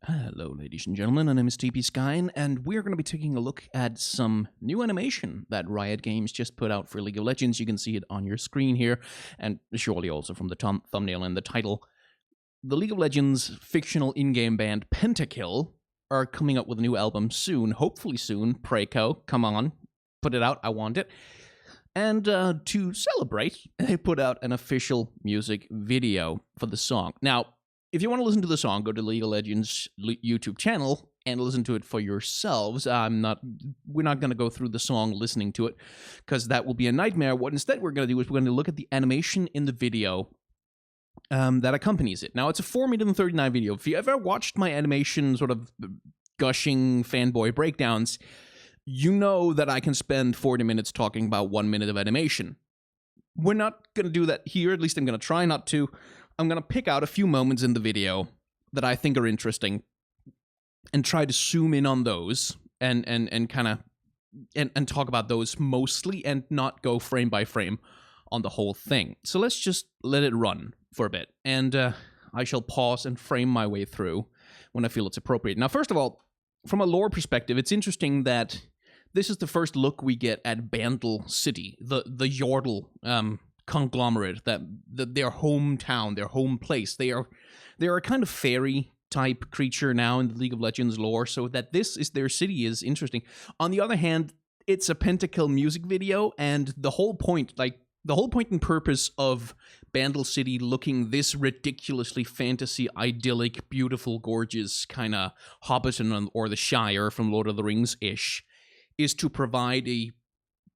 Hello, ladies and gentlemen. My name is TP Skyen, and we're going to be taking a look at some new animation that Riot Games just put out for League of Legends. You can see it on your screen here, and surely also from the thumbnail and the title. The League of Legends fictional in-game band Pentakill are coming up with a new album soon, hopefully soon. Preco, come on, put it out, I want it. And to celebrate, they put out an official music video for the song. Now, if you want to listen to the song, go to League of Legends YouTube channel and listen to it for yourselves. We're not going to go through the song listening to it, because that will be a nightmare. What instead we're going to do is we're going to look at the animation in the video that accompanies it. Now, it's a 4-minute and 39 video. If you ever watched my animation sort of gushing fanboy breakdowns, you know that I can spend 40 minutes talking about 1 minute of animation. We're not going to do that here, at least I'm going to try not to. I'm going to pick out a few moments in the video that I think are interesting and try to zoom in on those and kind of and talk about those mostly and not go frame by frame on the whole thing. So let's just let it run for a bit, and I shall pause and frame my way through when I feel it's appropriate. Now, first of all, from a lore perspective, it's interesting that this is the first look we get at Bandle City, the Yordle conglomerate, that their hometown, their home place. They are a kind of fairy type creature now in the League of Legends lore, so that this is their city is interesting. On the other hand, it's a Pentakill music video, and the whole point and purpose of Bandle City looking this ridiculously fantasy, idyllic, beautiful, gorgeous kind of Hobbiton or the Shire from Lord of the Rings-ish is to provide a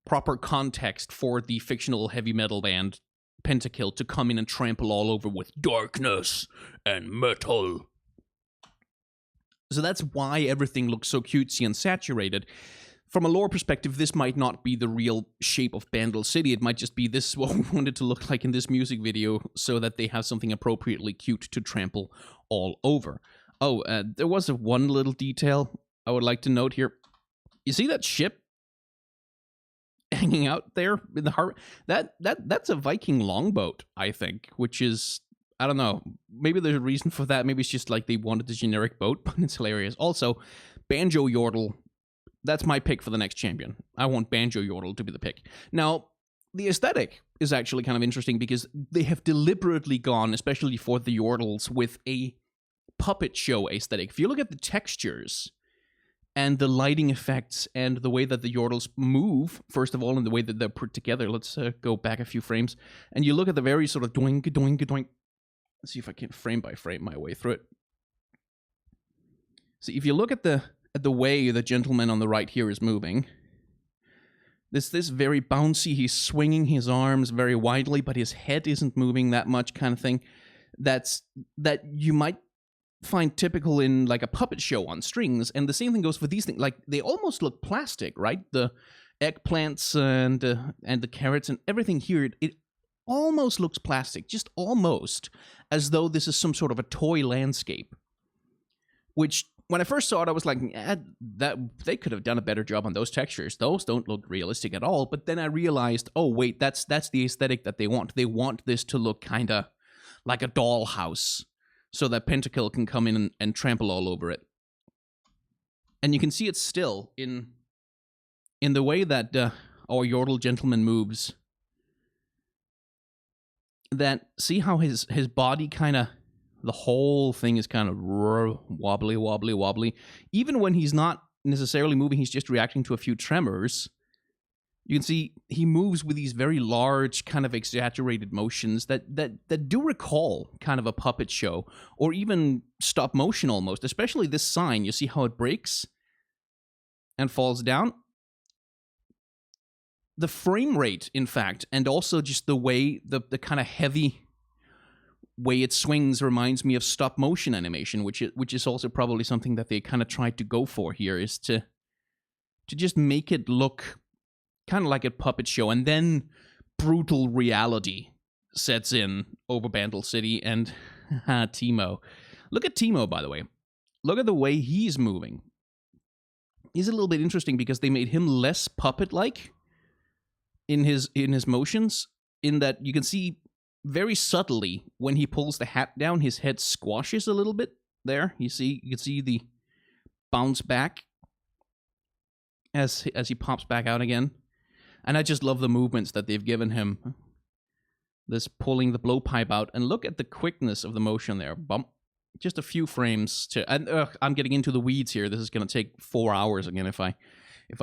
proper context for the fictional heavy metal band Pentakill to come in and trample all over with darkness and metal. So that's why everything looks so cutesy and saturated. From a lore perspective, this might not be the real shape of Bandle City. It might just be this what we want it to look like in this music video, so that they have something appropriately cute to trample all over. Oh, there was one little detail I would like to note here. You see that ship hanging out there in the harbor? That's a Viking longboat, I think, which is, I don't know, maybe there's a reason for that. Maybe it's just like they wanted the generic boat, but it's hilarious. Also, Banjo Yordle, that's my pick for the next champion. I want Banjo Yordle to be the pick. Now, the aesthetic is actually kind of interesting because they have deliberately gone, especially for the Yordles, with a puppet show aesthetic. If you look at the textures and the lighting effects and the way that the Yordles move, first of all, and the way that they're put together. Let's go back a few frames. And you look at the very sort of doink, doink, doink. Let's see if I can frame by frame my way through it. See, if you look at the way the gentleman on the right here is moving, this very bouncy, he's swinging his arms very widely, but his head isn't moving that much kind of thing. That you might find typical in like a puppet show on strings, and the same thing goes for these things. Like, they almost look plastic, right? The eggplants and the carrots and everything here, it almost looks plastic, just almost, as though this is some sort of a toy landscape. Which, when I first saw it, I was like, that they could have done a better job on those textures. Those don't look realistic at all. But then I realized, oh wait, that's the aesthetic that they want. They want this to look kind of like a dollhouse, so that Pentakill can come in and trample all over it. And you can see it still in the way that our Yordle gentleman moves. That, see how his body kind of, the whole thing is kind of wobbly, wobbly, wobbly. Even when he's not necessarily moving, he's just reacting to a few tremors. You can see he moves with these very large, kind of exaggerated motions that do recall kind of a puppet show, or even stop motion almost, especially this sign. You see how it breaks and falls down? The frame rate, in fact, and also just the way, the kind of heavy way it swings reminds me of stop motion animation, which is also probably something that they kind of tried to go for here, is to just make it look kind of like a puppet show, and then brutal reality sets in over Bandle City, and Teemo. Look at Teemo, by the way. Look at the way he's moving. He's a little bit interesting because they made him less puppet-like in his motions, in that you can see very subtly when he pulls the hat down, his head squashes a little bit. there. You can see the bounce back as he pops back out again. And I just love the movements that they've given him. This pulling the blowpipe out, and look at the quickness of the motion there. Bump. Just a few frames to... And I'm getting into the weeds here. This is going to take 4 hours again if I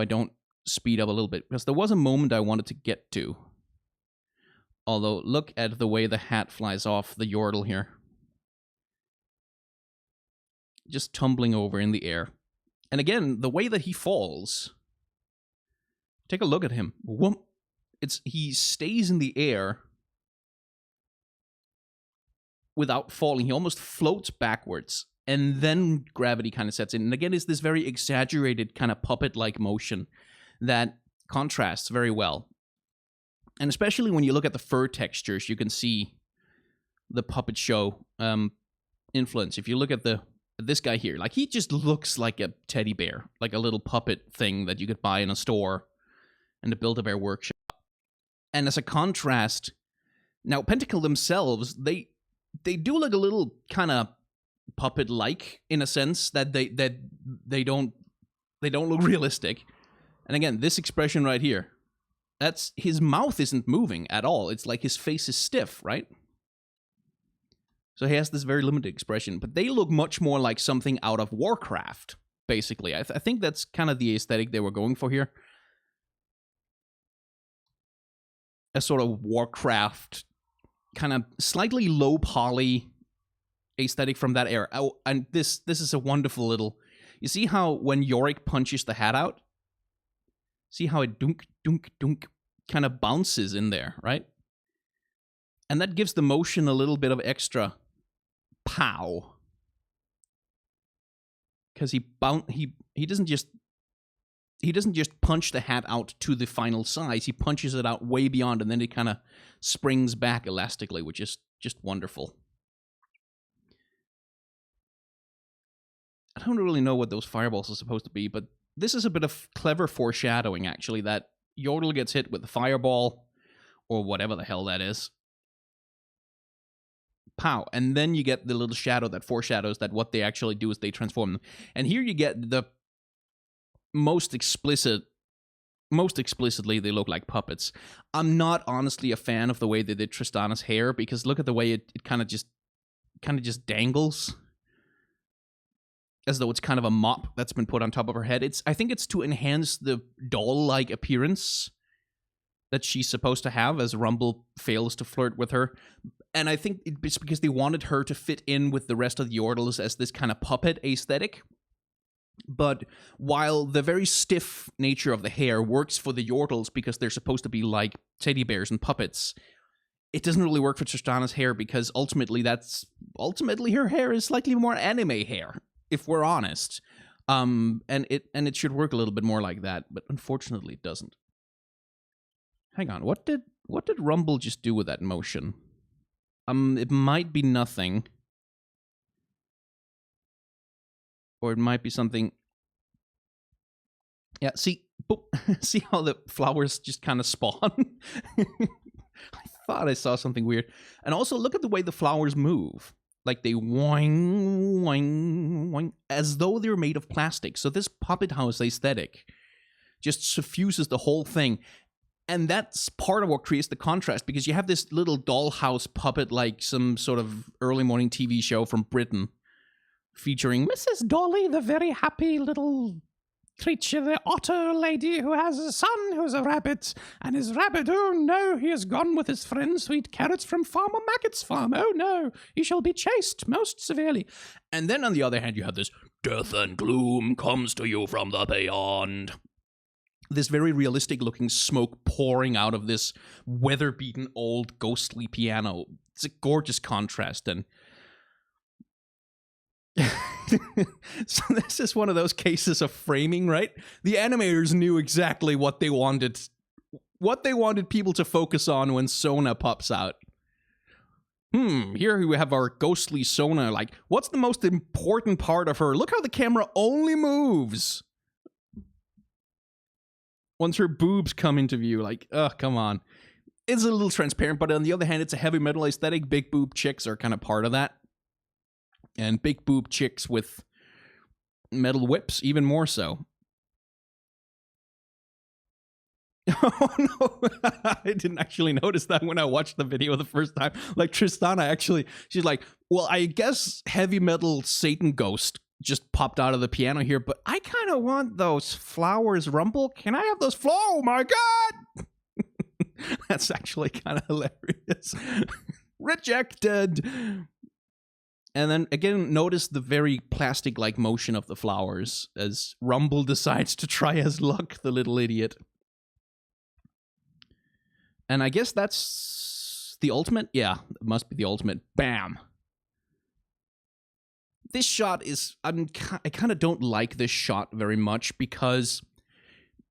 don't speed up a little bit. Because there was a moment I wanted to get to. Although, look at the way the hat flies off the Yordle here. Just tumbling over in the air. And again, the way that he falls... Take a look at him. Whoop. He stays in the air without falling. He almost floats backwards, and then gravity kind of sets in. And again, it's this very exaggerated kind of puppet-like motion that contrasts very well. And especially when you look at the fur textures, you can see the puppet show influence. If you look at this guy here, like, he just looks like a teddy bear, like a little puppet thing that you could buy in a store in the Build-A-Bear workshop. And as a contrast, now Pentakill themselves, they do look a little kind of puppet-like in a sense that they don't look realistic. And again, this expression right here, that's his mouth isn't moving at all. It's like his face is stiff, right? So he has this very limited expression, but they look much more like something out of Warcraft, basically. I think that's kind of the aesthetic they were going for here. A sort of Warcraft, kind of slightly low poly aesthetic from that era. Oh, and this is a wonderful little... You see how when Yorick punches the hat out? See how it dunk, dunk, dunk kind of bounces in there, right? And that gives the motion a little bit of extra pow. Because he doesn't just punch the hat out to the final size. He punches it out way beyond, and then it kind of springs back elastically, which is just wonderful. I don't really know what those fireballs are supposed to be, but this is a bit of clever foreshadowing, actually, that Yordle gets hit with the fireball, or whatever the hell that is. Pow. And then you get the little shadow that foreshadows that what they actually do is they transform them. And here you get the most explicitly, they look like puppets. I'm not honestly a fan of the way they did Tristana's hair, because look at the way it kind of just dangles, as though it's kind of a mop that's been put on top of her head. I think it's to enhance the doll-like appearance that she's supposed to have as Rumble fails to flirt with her. And I think it's because they wanted her to fit in with the rest of the Yordles as this kind of puppet aesthetic. But while the very stiff nature of the hair works for the Yordles because they're supposed to be like teddy bears and puppets, it doesn't really work for Tristana's hair because ultimately her hair is slightly more anime hair, if we're honest. And it should work a little bit more like that, but unfortunately it doesn't. Hang on, what did Rumble just do with that motion? It might be nothing. Or it might be something... Yeah, see how the flowers just kind of spawn? I thought I saw something weird. And also, look at the way the flowers move. Like they whing, whing, whing, as though they're made of plastic. So this puppet house aesthetic just suffuses the whole thing. And that's part of what creates the contrast, because you have this little dollhouse puppet like some sort of early morning TV show from Britain, featuring Mrs. Dolly, the very happy little creature, the otter lady who has a son who's a rabbit, and his rabbit, oh no, he has gone with his friends to eat carrots from Farmer Maggot's farm. Oh no, he shall be chased most severely. And then on the other hand, you have this death and gloom comes to you from the beyond. This very realistic looking smoke pouring out of this weather-beaten old ghostly piano. It's a gorgeous contrast, and so this is one of those cases of framing, right? The animators knew exactly what they wanted people to focus on when Sona pops out. Here we have our ghostly Sona. Like, what's the most important part of her? Look how the camera only moves once her boobs come into view. Like, oh, come on. It's a little transparent, but on the other hand, it's a heavy metal aesthetic. Big boob chicks are kind of part of that. And big boob chicks with metal whips, even more so. Oh no, I didn't actually notice that when I watched the video the first time. Like Tristana actually, she's like, well, I guess heavy metal Satan ghost just popped out of the piano here, but I kind of want those flowers rumble. Can I have those flow? Oh my god! That's actually kind of hilarious. Rejected! And then again, notice the very plastic-like motion of the flowers as Rumble decides to try his luck, the little idiot. And I guess that's the ultimate? Yeah, it must be the ultimate. Bam! This shot is... I kind of don't like this shot very much because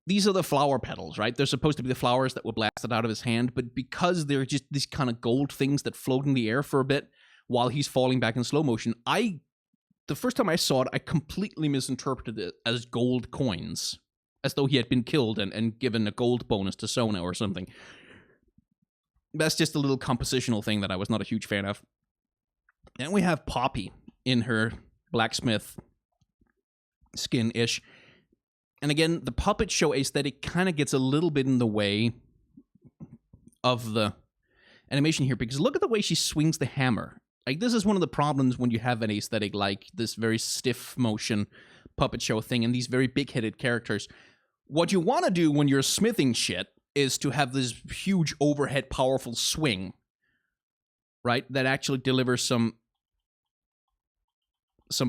these are the flower petals, right? They're supposed to be the flowers that were blasted out of his hand, but because they're just these kind of gold things that float in the air for a bit while he's falling back in slow motion, the first time I saw it, I completely misinterpreted it as gold coins, as though he had been killed and given a gold bonus to Sona or something. That's just a little compositional thing that I was not a huge fan of. Then we have Poppy in her blacksmith skin-ish. And again, the puppet show aesthetic kind of gets a little bit in the way of the animation here, because look at the way she swings the hammer. Like, this is one of the problems when you have an aesthetic like this very stiff motion puppet show thing and these very big-headed characters. What you want to do when you're smithing shit is to have this huge overhead powerful swing, right? That actually delivers some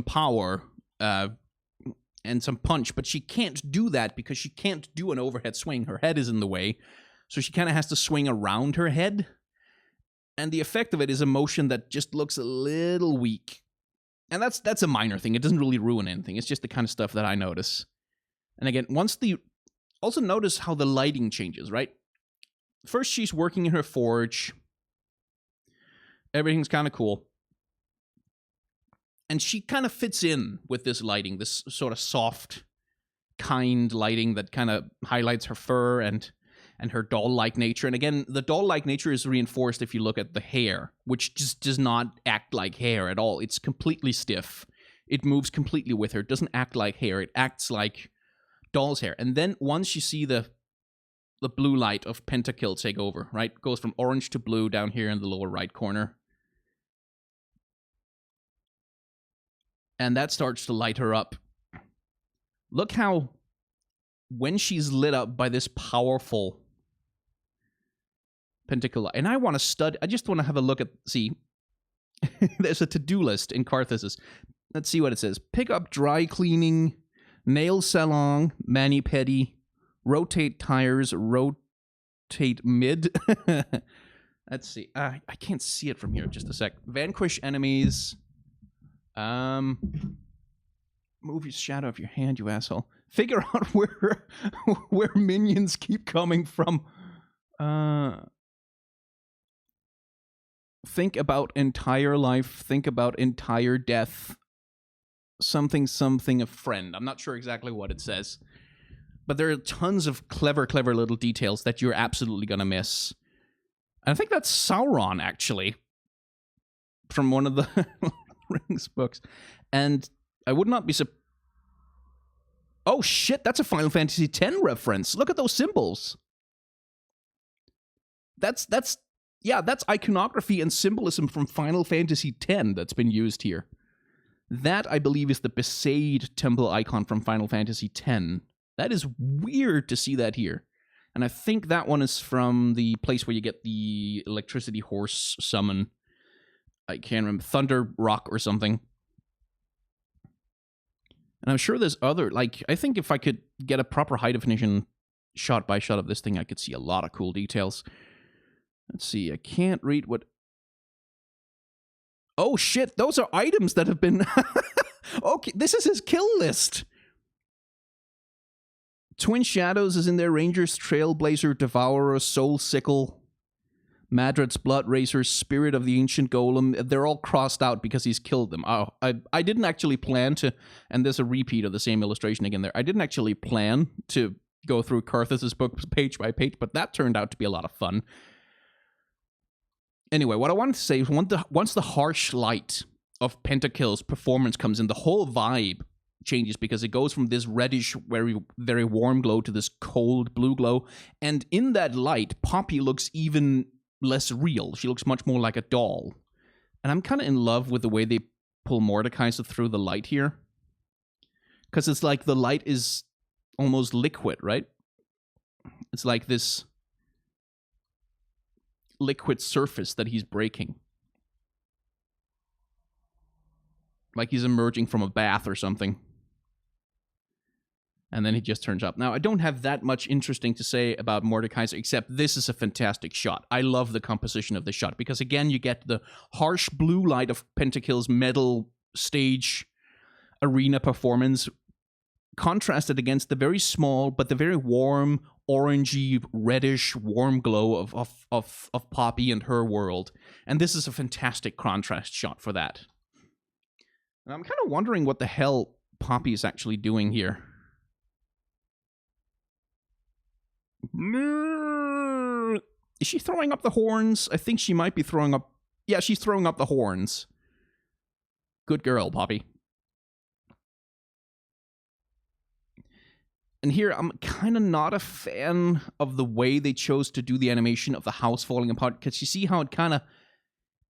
power and some punch, but she can't do that because she can't do an overhead swing. Her head is in the way, so she kind of has to swing around her head. And the effect of it is a motion that just looks a little weak. And that's a minor thing. It doesn't really ruin anything. It's just the kind of stuff that I notice. And again, also notice how the lighting changes, right? First, she's working in her forge. Everything's kind of cool. And she kind of fits in with this lighting, this sort of soft, kind lighting that kind of highlights her fur and her doll-like nature. And again, the doll-like nature is reinforced if you look at the hair, which just does not act like hair at all. It's completely stiff. It moves completely with her. It doesn't act like hair. It acts like doll's hair. And then once you see the blue light of Pentakill take over, right? It goes from orange to blue down here in the lower right corner. And that starts to light her up. Look how, when she's lit up by this powerful Pentakill light, and I just want to have a look at, see, there's a to-do list in Karthus's. Let's see what it says. Pick up dry cleaning, nail salon, mani-pedi, rotate tires, rotate mid. Let's see. I can't see it from here. Just a sec. Vanquish enemies. Move your shadow of your hand, you asshole. Figure out where minions keep coming from. Think about entire life. Think about entire death. Something, a friend. I'm not sure exactly what it says. But there are tons of clever little details that you're absolutely going to miss. And I think that's Sauron, actually. From one of the Rings books. And I would not be surprised. Oh shit, that's a Final Fantasy X reference. Look at those symbols. That's iconography and symbolism from Final Fantasy X that's been used here. That, I believe, is the Besaid temple icon from Final Fantasy X. That is weird to see that here. And I think that one is from the place where you get the electricity horse summon. I can't remember. Thunder Rock or something. And I'm sure there's other, like, I think if I could get a proper high definition shot by shot of this thing, I could see a lot of cool details. Let's see, I can't read what... Oh shit, those are items that have been... Okay, this is his kill list! Twin Shadows is in there, Ranger's Trailblazer, Devourer, Soul Sickle, Madred's Blood Racer, Spirit of the Ancient Golem. They're all crossed out because he's killed them. Oh, I didn't actually plan to... And there's a repeat of the same illustration again there. I didn't actually plan to go through Karthus's book page by page, but that turned out to be a lot of fun. Anyway, what I wanted to say is once the harsh light of Pentakill's performance comes in, the whole vibe changes because it goes from this reddish, very, very warm glow to this cold blue glow. And in that light, Poppy looks even less real. She looks much more like a doll. And I'm kind of in love with the way they pull Mordekaiser through the light here. Because it's like the light is almost liquid, right? It's like this liquid surface that he's breaking. Like he's emerging from a bath or something. And then he just turns up. Now, I don't have that much interesting to say about Mordekaiser, except this is a fantastic shot. I love the composition of the shot, because again, you get the harsh blue light of Pentakill's metal stage arena performance, contrasted against the very small, but the very warm, orangey, reddish, warm glow of Poppy and her world. And this is a fantastic contrast shot for that. And I'm kind of wondering what the hell Poppy is actually doing here. Is she throwing up the horns? I think she might be throwing up... Yeah, she's throwing up the horns. Good girl, Poppy. And here, I'm kind of not a fan of the way they chose to do the animation of the house falling apart, because you see how it kind of...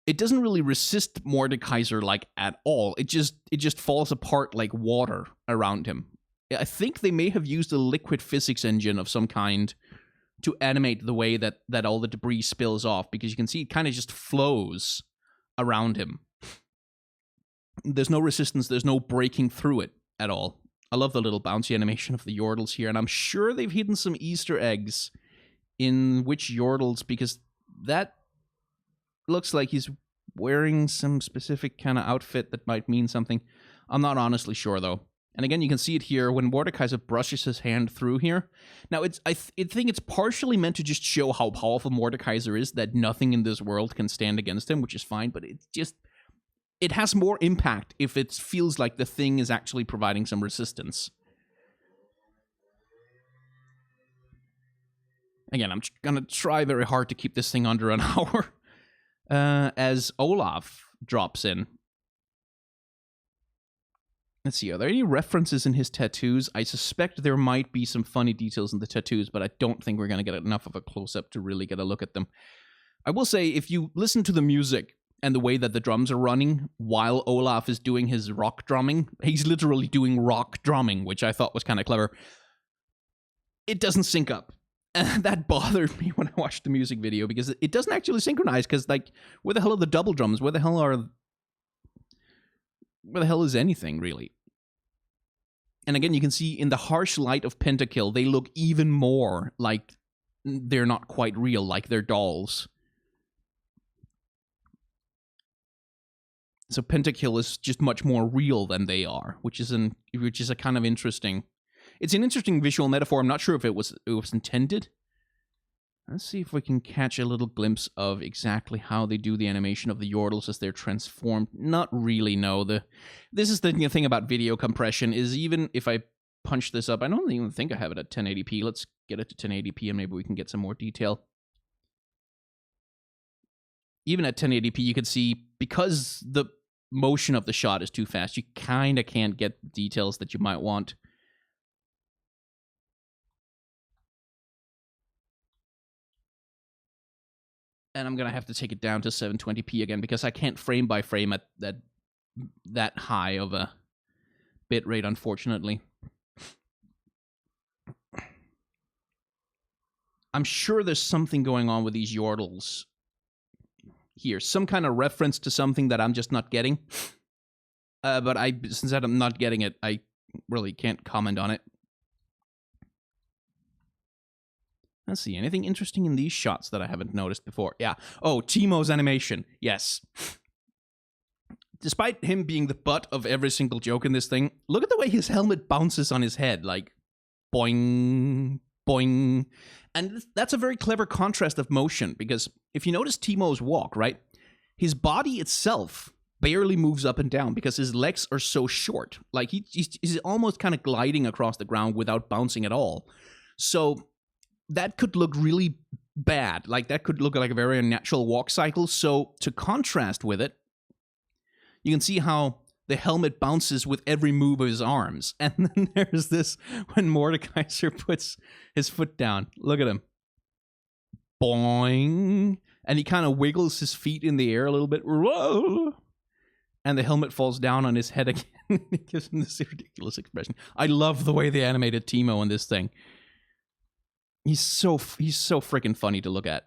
It doesn't really resist Mordekaiser, like, at all. It just falls apart like water around him. I think they may have used a liquid physics engine of some kind to animate the way that all the debris spills off, because you can see it kind of just flows around him. There's no resistance, there's no breaking through it at all. I love the little bouncy animation of the Yordles here, and I'm sure they've hidden some Easter eggs in which Yordles, because that looks like he's wearing some specific kind of outfit that might mean something. I'm not honestly sure, though. And again, you can see it here when Mordekaiser brushes his hand through here. Now, I think it's partially meant to just show how powerful Mordekaiser is, that nothing in this world can stand against him, which is fine, but it has more impact if it feels like the thing is actually providing some resistance. Again, I'm gonna try very hard to keep this thing under an hour. As Olaf drops in. Let's see, are there any references in his tattoos? I suspect there might be some funny details in the tattoos, but I don't think we're going to get enough of a close-up to really get a look at them. I will say, if you listen to the music and the way that the drums are running while Olaf is doing his rock drumming, he's literally doing rock drumming, which I thought was kind of clever. It doesn't sync up. And that bothered me when I watched the music video, because it doesn't actually synchronize, because, like, where the hell are the double drums? Where the hell is anything, really? And again, you can see in the harsh light of Pentakill, they look even more like they're not quite real, like they're dolls. So Pentakill is just much more real than they are, which is a kind of interesting... It's an interesting visual metaphor. I'm not sure if it was intended. Let's see if we can catch a little glimpse of exactly how they do the animation of the Yordles as they're transformed. Not really, no. This is the thing about video compression, is even if I punch this up, I don't even think I have it at 1080p. Let's get it to 1080p and maybe we can get some more detail. Even at 1080p, you can see, because the motion of the shot is too fast, you kind of can't get details that you might want. And I'm going to have to take it down to 720p again, because I can't frame by frame at that high of a bitrate, unfortunately. I'm sure there's something going on with these Yordles here. Some kind of reference to something that I'm just not getting. But since I'm not getting it, I really can't comment on it. Let's see, anything interesting in these shots that I haven't noticed before? Yeah. Oh, Teemo's animation. Yes. Despite him being the butt of every single joke in this thing, look at the way his helmet bounces on his head, like, boing, boing. And that's a very clever contrast of motion, because if you notice Teemo's walk, right, his body itself barely moves up and down because his legs are so short. Like, he's almost kind of gliding across the ground without bouncing at all. So that could look really bad. Like, that could look like a very unnatural walk cycle. So to contrast with it, you can see how the helmet bounces with every move of his arms. And then there's this when Mordekaiser puts his foot down. Look at him. Boing. And he kind of wiggles his feet in the air a little bit. Whoa. And the helmet falls down on his head again. It gives him this ridiculous expression. I love the way they animated Teemo in this thing. He's so freaking funny to look at.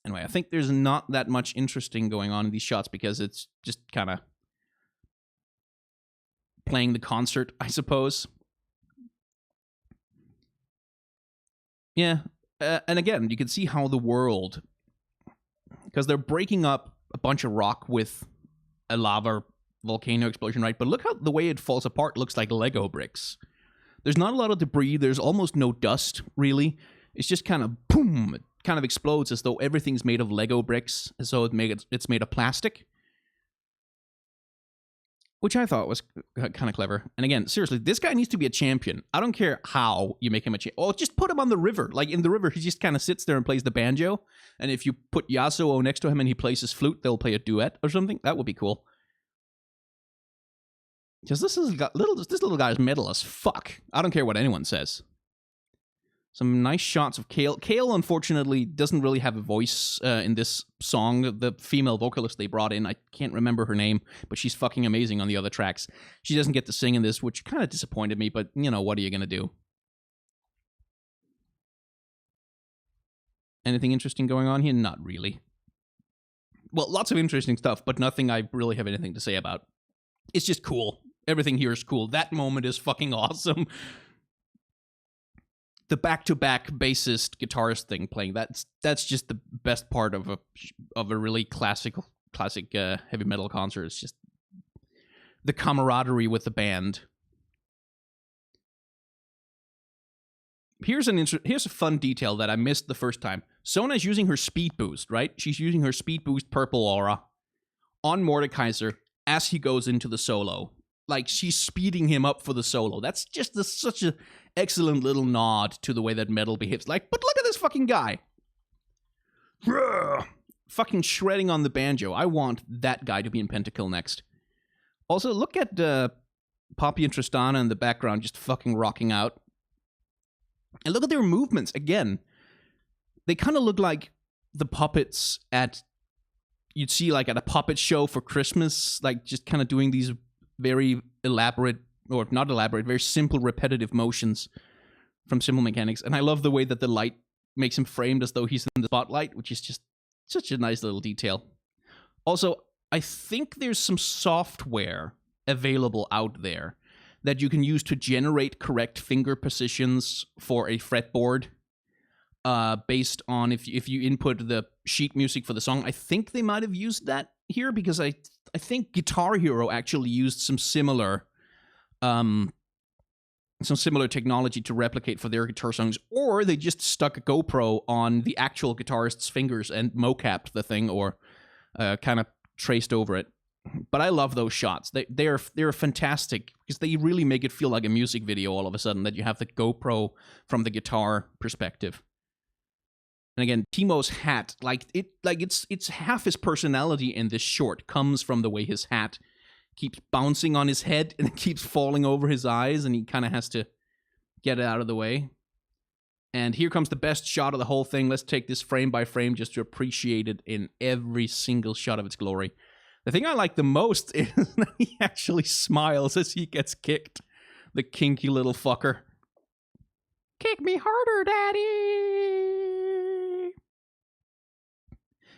Anyway, I think there's not that much interesting going on in these shots because it's just kind of playing the concert, I suppose. Yeah, and again, you can see how the world, because they're breaking up a bunch of rock with a lava volcano explosion, right? But look how the way it falls apart looks like Lego bricks. There's not a lot of debris. There's almost no dust, really. It's just kind of boom. It kind of explodes as though everything's made of Lego bricks, as though it's made of plastic. Which I thought was kind of clever. And again, seriously, this guy needs to be a champion. I don't care how you make him a champion. Oh, just put him on the river. Like, in the river, he just kind of sits there and plays the banjo. And if you put Yasuo next to him and he plays his flute, they'll play a duet or something. That would be cool. Because this little guy's metal as fuck. I don't care what anyone says. Some nice shots of Kayle. Kayle, unfortunately, doesn't really have a voice in this song. The female vocalist they brought in, I can't remember her name, but she's fucking amazing on the other tracks. She doesn't get to sing in this, which kind of disappointed me, but, you know, what are you going to do? Anything interesting going on here? Not really. Well, lots of interesting stuff, but nothing I really have anything to say about. It's just cool. Everything here is cool. That moment is fucking awesome. The back-to-back bassist guitarist thing playing, that's just the best part of a really classic heavy metal concert. It's just the camaraderie with the band. Here's a fun detail that I missed the first time. Sona's using her speed boost, right? She's using her speed boost purple aura on Mordekaiser as he goes into the solo. Like, she's speeding him up for the solo. That's just such an excellent little nod to the way that metal behaves. Like, but look at this fucking guy. Fucking shredding on the banjo. I want that guy to be in Pentakill next. Also, look at Poppy and Tristana in the background just fucking rocking out. And look at their movements. Again, they kind of look like the puppets you'd see like at a puppet show for Christmas. Like, just kind of doing these very elaborate, or not elaborate, very simple repetitive motions from Simple Mechanics. And I love the way that the light makes him framed as though he's in the spotlight, which is just such a nice little detail. Also, I think there's some software available out there that you can use to generate correct finger positions for a fretboard based on if you input the sheet music for the song. I think they might have used that here because I think Guitar Hero actually used some similar technology to replicate for their guitar songs, or they just stuck a GoPro on the actual guitarist's fingers and mocapped the thing, or kind of traced over it. But I love those shots. They're fantastic because they really make it feel like a music video all of a sudden, that you have the GoPro from the guitar perspective. And again, Teemo's hat, it's half his personality in this short comes from the way his hat keeps bouncing on his head and it keeps falling over his eyes, and he kind of has to get it out of the way. And here comes the best shot of the whole thing. Let's take this frame by frame just to appreciate it in every single shot of its glory. The thing I like the most is that he actually smiles as he gets kicked. The kinky little fucker. Kick me harder, daddy!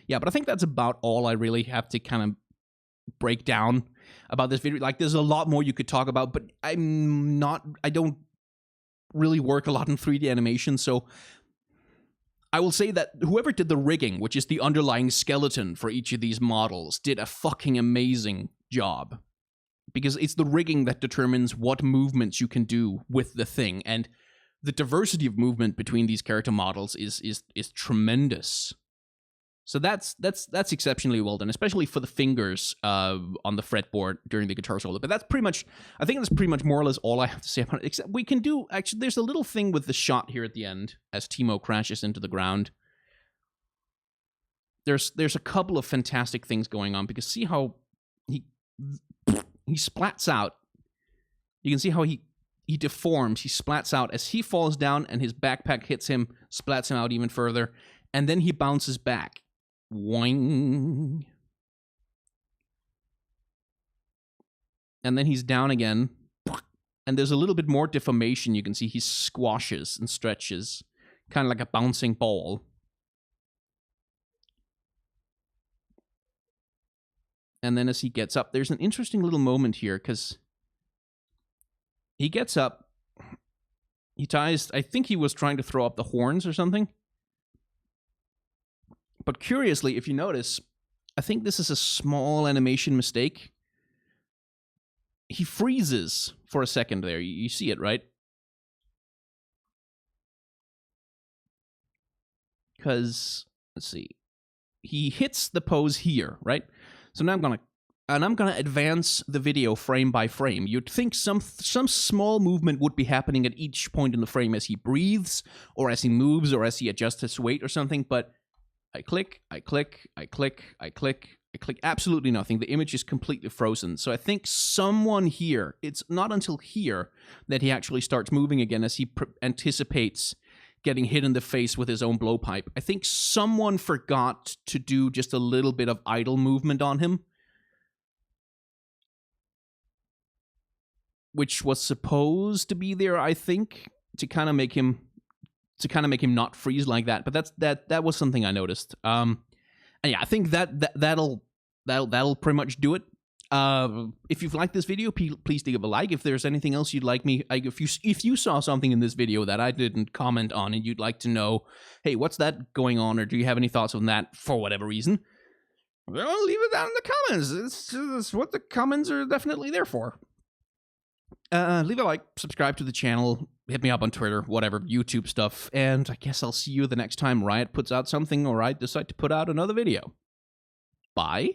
Yeah, but I think that's about all I really have to kind of break down about this video. Like, there's a lot more you could talk about, but I don't really work a lot in 3D animation, so I will say that whoever did the rigging, which is the underlying skeleton for each of these models, did a fucking amazing job. Because it's the rigging that determines what movements you can do with the thing, and the diversity of movement between these character models is tremendous. So that's exceptionally well done, especially for the fingers on the fretboard during the guitar solo. But I think that's pretty much more or less all I have to say about it. Except we can do, actually, there's a little thing with the shot here at the end as Teemo crashes into the ground. There's a couple of fantastic things going on, because see how he splats out. You can see how he deforms. He splats out as he falls down, and his backpack hits him, splats him out even further, and then he bounces back. Wing. And then he's down again. And there's a little bit more deformation. You can see he squashes and stretches, kind of like a bouncing ball. And then as he gets up, there's an interesting little moment here, because he gets up, he ties, I think he was trying to throw up the horns or something. But curiously, if you notice, I think this is a small animation mistake. He freezes for a second there. You see it, right? Because, let's see. He hits the pose here, right? So now I'm gonna advance the video frame by frame. You'd think some small movement would be happening at each point in the frame as he breathes, or as he moves, or as he adjusts his weight or something, but I click, I click, I click, I click, I click, absolutely nothing. The image is completely frozen. So I think someone here, it's not until here that he actually starts moving again as he anticipates getting hit in the face with his own blowpipe. I think someone forgot to do just a little bit of idle movement on him, which was supposed to be there, I think, to kind of make him not freeze like that. But that was something I noticed. And yeah, I think that'll pretty much do it. If you've liked this video, please give a like. If there's anything else you'd like me, if you saw something in this video that I didn't comment on and you'd like to know, hey, what's that going on, or do you have any thoughts on that for whatever reason, well, leave it down in the comments. It's what the comments are definitely there for. Leave a like, subscribe to the channel, hit me up on Twitter, whatever, YouTube stuff, and I guess I'll see you the next time Riot puts out something or I decide to put out another video. Bye.